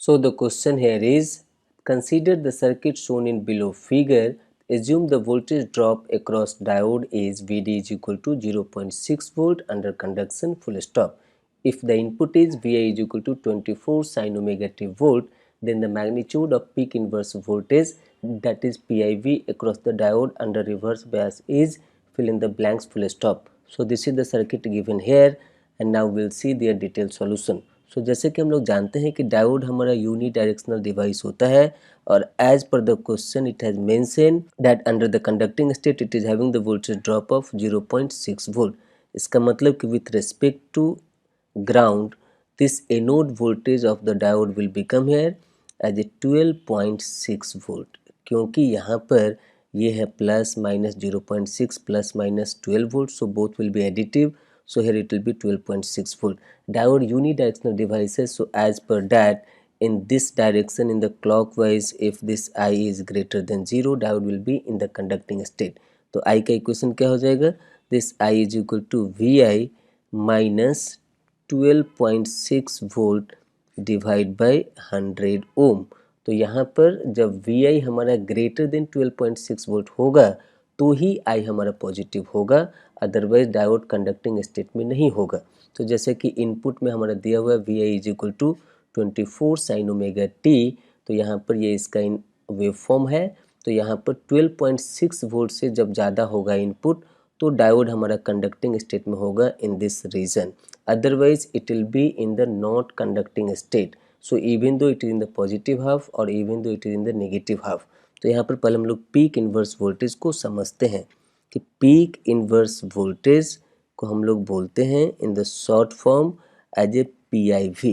So the question here is, consider the circuit shown in below figure. Assume the voltage drop across diode is VD is equal to 0.6 volt under conduction full stop. If the input is VI is equal to 24 sin omega t volt, then the magnitude of peak inverse voltage, that is PIV, across the diode under reverse bias is fill in the blanks full stop. So this is the circuit given here and now we'll see their detailed solution. सो जैसे कि हम लोग जानते हैं कि diode हमारा uni directional device होता है और as per the question it has mention that under the conducting state it is having the voltage drop of 0.6 volt. इसका मतलब कि with respect to ground this anode voltage of the diode will become here as a 12.6 volt, क्योंकि यहाँ पर ये है plus minus 0.6 plus minus 12 volt, so both will be additive. So here it will be 12.6 volt. Diode unidirectional devices, so as per that in this direction in the clockwise, if this I is greater than 0, diode will be in the conducting state. तो I का equation क्या हो जाएगा? This I is equal to VI minus 12.6 volt divide by 100 ohm. तो यहाँ पर जब VI हमारा greater than 12.6 volt होगा तो ही I हमारा पॉजिटिव होगा, अदरवाइज डायोड कंडक्टिंग स्टेट में नहीं होगा. तो जैसे कि इनपुट में हमारा दिया हुआ है VI is equal to 24 sine omega t, तो यहाँ पर ये इसका वेव फॉर्म है. तो यहाँ पर 12.6 वोल्ट से जब ज़्यादा होगा इनपुट तो डायोड हमारा कंडक्टिंग स्टेट में होगा in this region, otherwise it will be in the not conducting state. So even though it is in the positive half और even though it is in the negative half. तो यहाँ पर पहले हम लोग peak inverse voltage को समझते हैं कि पीक इन्वर्स वोल्टेज को हम लोग बोलते हैं in the short form as a PIV.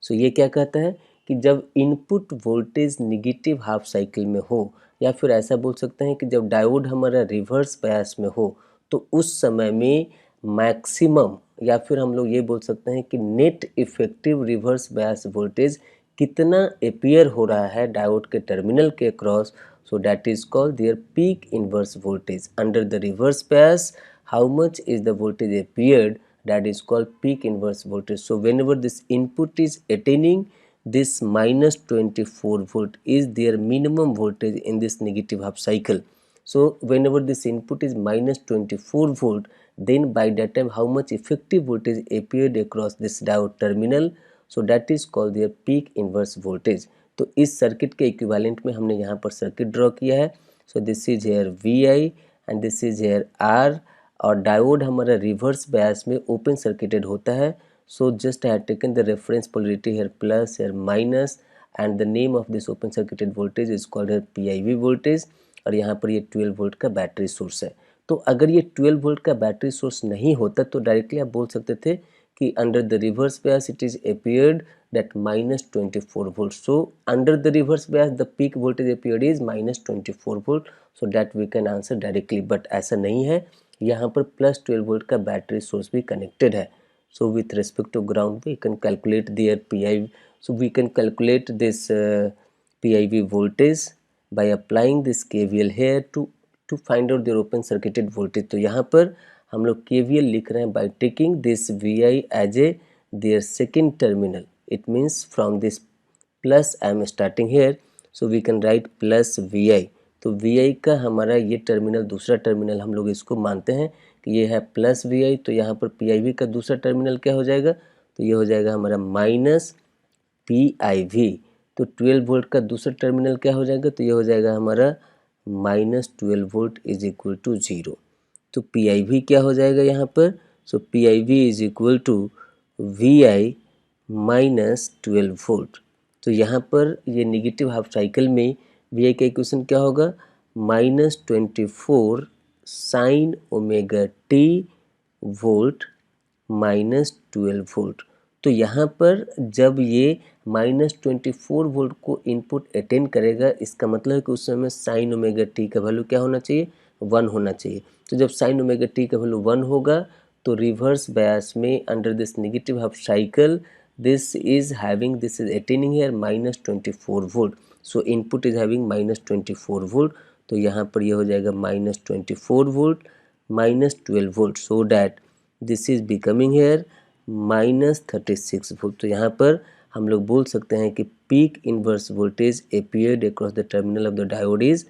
So ये क्या कहता है कि जब input voltage negative half cycle में हो, या फिर ऐसा बोल सकते हैं कि जब डायोड हमारा रिवर्स बायस में हो, तो उस समय में मैक्सिमम, या फिर हम लोग ये बोल सकते हैं कि net effective reverse bias voltage कितना अपीयर हो रहा है डायोड के टर्मिनल के cross, so that is called their peak inverse voltage. Under the reverse bias, how much is the voltage appeared, that is called peak inverse voltage. So whenever this input is attaining this minus 24 volt is their minimum voltage in this negative half cycle. So whenever this input is minus 24 volt, then by that time how much effective voltage appeared across this diode terminal, so that is called their peak inverse voltage. तो इस circuit के equivalent में हमने यहाँ पर circuit draw किया है. So this is here VI and this is here R, और डायोड हमारा रिवर्स बायस में ओपन सर्किटेड होता है. So just I have taken the reference polarity here plus here minus and the name of this open circuited voltage is called here PIV voltage, और यहाँ पर ये 12 volt का battery source है. तो अगर ये 12 वोल्ट का बैटरी सोर्स नहीं होता तो डायरेक्टली आप बोल सकते थे कि under the reverse bias it is appeared that minus 24 volt. So under the reverse bias the peak voltage appeared is minus 24 volt, so that we can answer directly. But ऐसा नहीं है, यहाँ पर plus 12 volt का battery source भी connected है. So with respect to ground we can calculate their PIV. So we can calculate this PIV voltage by applying this KVL here to find out their open circuited voltage. तो यहाँ पर हम लोग KVL लिख रहे हैं by taking this VI as a their second terminal. It means from this plus I am starting here, so we can write plus VI. तो VI का हमारा ये टर्मिनल दूसरा टर्मिनल हम लोग इसको मानते हैं कि ये है प्लस VI. तो यहाँ पर PIV का दूसरा टर्मिनल क्या हो जाएगा, तो ये हो जाएगा हमारा माइनस PIV. तो 12 वोल्ट का दूसरा टर्मिनल क्या हो जाएगा, तो ये हो जाएगा हमारा minus 12 volt is equal to 0. तो PIV क्या हो जाएगा यहाँ पर, so PIV is equal to VI minus 12 volt. तो यहाँ पर ये निगेटिव हाफ साइकिल में VI का इक्वेशन क्या होगा, minus 24 sine omega t volt minus 12 volt. तो यहाँ पर जब ये माइनस 24 वोल्ट को इनपुट अटेंड करेगा, इसका मतलब है कि उस समय साइन ओमेगा टी का वैल्यू क्या होना चाहिए, 1 होना चाहिए. तो जब साइन ओमेगा टी का वैल्यू 1 होगा तो रिवर्स बायस में under this negative half cycle this is attaining here minus 24 volt. So input is having minus 24 volt. तो यहाँ पर ये हो जाएगा minus 24 volt minus 12 volt, so that this is becoming here minus 36 volt. तो यहाँ पर हम लोग बोल सकते हैं कि peak inverse voltage appeared across the terminal of the diode is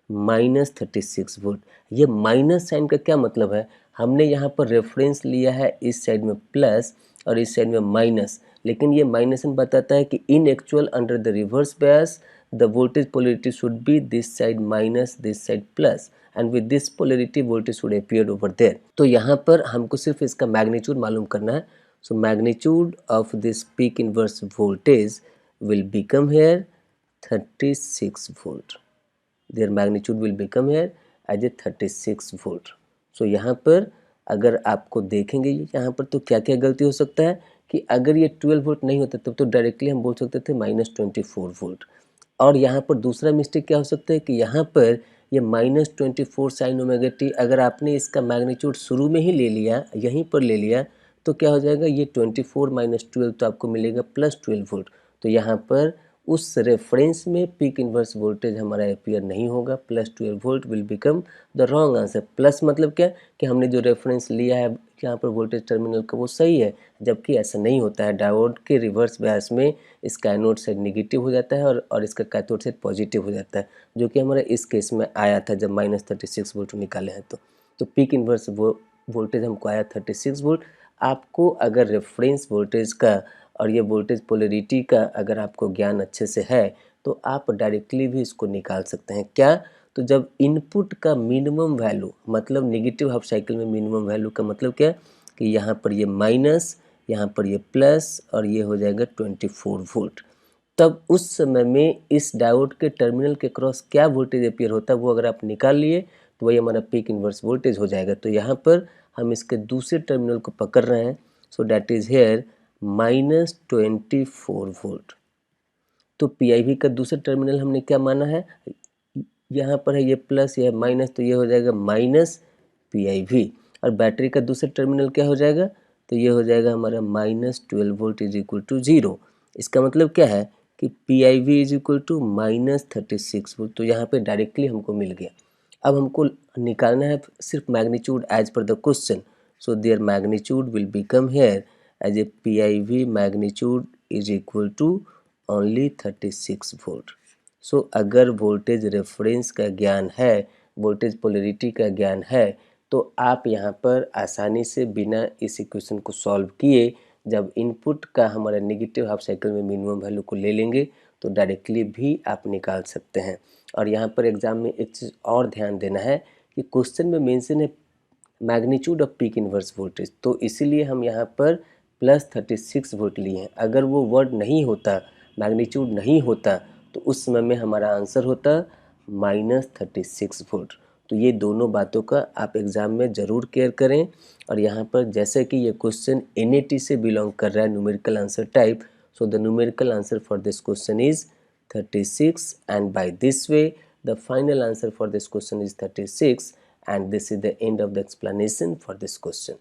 -36 volt. ये माइनस साइन का क्या मतलब है, हमने यहाँ पर रेफरेंस लिया है इस साइड में प्लस और इस साइड में माइनस, लेकिन ये माइनस साइन बताता है कि in actual under the reverse bias the voltage polarity should be this side minus this side plus and with this polarity voltage should appear over there. तो यहाँ पर हमको सिर्फ इसका मैग्नीट्यूड मालूम करना है। So magnitude of this peak inverse voltage will become here 36 volt. their magnitude will become here as a 36 volt. So यहाँ पर अगर आपको देखेंगे यहाँ पर तो क्या क्या गलती हो सकता है कि अगर ये 12 वोल्ट नहीं होता तब तो डायरेक्टली हम बोल सकते थे -24 वोल्ट। और यहाँ पर दूसरा मिस्टेक क्या हो सकता है कि यहाँ पर ये -24 साइन ओमेगा टी अगर आपने इसका मैग्नीट्यूड शुरू में ही ले लिया, यहीं पर ले लिया, तो क्या हो जाएगा, ये 24 - 12 तो आपको मिलेगा +12 वोल्ट। तो यहाँ पर उस रेफरेंस में पीक इनवर्स वोल्टेज हमारा अपीयर नहीं होगा, +12 volt will become the wrong answer. Plus मतलब क्या कि हमने जो रेफरेंस लिया है यहाँ पर वोल्टेज टर्मिनल का वो सही है, जबकि ऐसा नहीं होता है। डायोड के रिवर्स बायस में इसका एनोड साइड नेगेटिव हो जाता है और इसका कैथोड साइड पॉजिटिव हो जाता है, जो कि हमारा इस केस में आया था जब -36 वोल्ट निकाले हैं। तो पीक इनवर्स वोल्टेज हमको आया 36 वोल्ट। आपको अगर रेफरेंस वोल्टेज का और ये वोल्टेज पोलैरिटी का अगर आपको ज्ञान अच्छे से है तो आप डायरेक्टली भी इसको निकाल सकते हैं। क्या, तो जब इनपुट का मिनिमम वैल्यू, मतलब नेगेटिव हाफ साइकिल में मिनिमम वैल्यू का मतलब क्या कि यहाँ पर ये माइनस, यहाँ पर ये प्लस और ये हो जाएगा 24 वोल्ट, तब उस समय में इस डायोड के टर्मिनल के क्रॉस क्या वोल्टेज अपीयर होता है वो अगर आप निकाल लिए तो वही हमारा पीक इनवर्स वोल्टेज हो जाएगा। तो यहाँ पर हम इसके दूसरे टर्मिनल को पकड़ रहे हैं, so that is here -24 volt. तो PIV का दूसरा टर्मिनल हमने क्या माना है, यहाँ पर है ये प्लस, ये माइनस, तो ये हो जाएगा -PIV। और बैटरी का दूसरा टर्मिनल क्या हो जाएगा, तो ये हो जाएगा हमारा -12 वोल्ट इज इक्वल टू 0। इसका मतलब क्या है कि PIV is equal to -36 volt. तो यहाँ पे डायरेक्टली हमको मिल गया। अब हमको निकालना है सिर्फ magnitude as per the question. So there magnitude will become here as a PIV magnitude is equal to only 36 volt. So अगर वोल्टेज रेफरेंस का ज्ञान है, वोल्टेज पोलैरिटी का ज्ञान है, तो आप यहाँ पर आसानी से बिना इस इक्वेशन को सॉल्व किए जब इनपुट का हमारा नेगेटिव हाफ साइकिल में मिनिमम वैल्यू को ले लेंगे तो डायरेक्टली भी आप निकाल सकते हैं। और यहाँ पर एग्जाम में एक चीज़ और ध्यान देना है कि क्वेश्चन में मेंशन है magnitude off peak inverse voltage, तो इसीलिए हम यहाँ पर +36 वोल्ट लिए हैं। अगर वो वर्ड नहीं होता, मैग्नीट्यूड नहीं होता, तो उस समय में हमारा आंसर होता -36 वोल्ट। तो ये दोनों बातों का आप एग्ज़ाम में ज़रूर केयर करें। और यहाँ पर जैसे कि ये क्वेश्चन NAT से बिलोंग कर रहा है, numerical answer type, so the numerical answer for this question is 36 and by this way the final answer for this question is 36 and this is the end of the explanation for this question.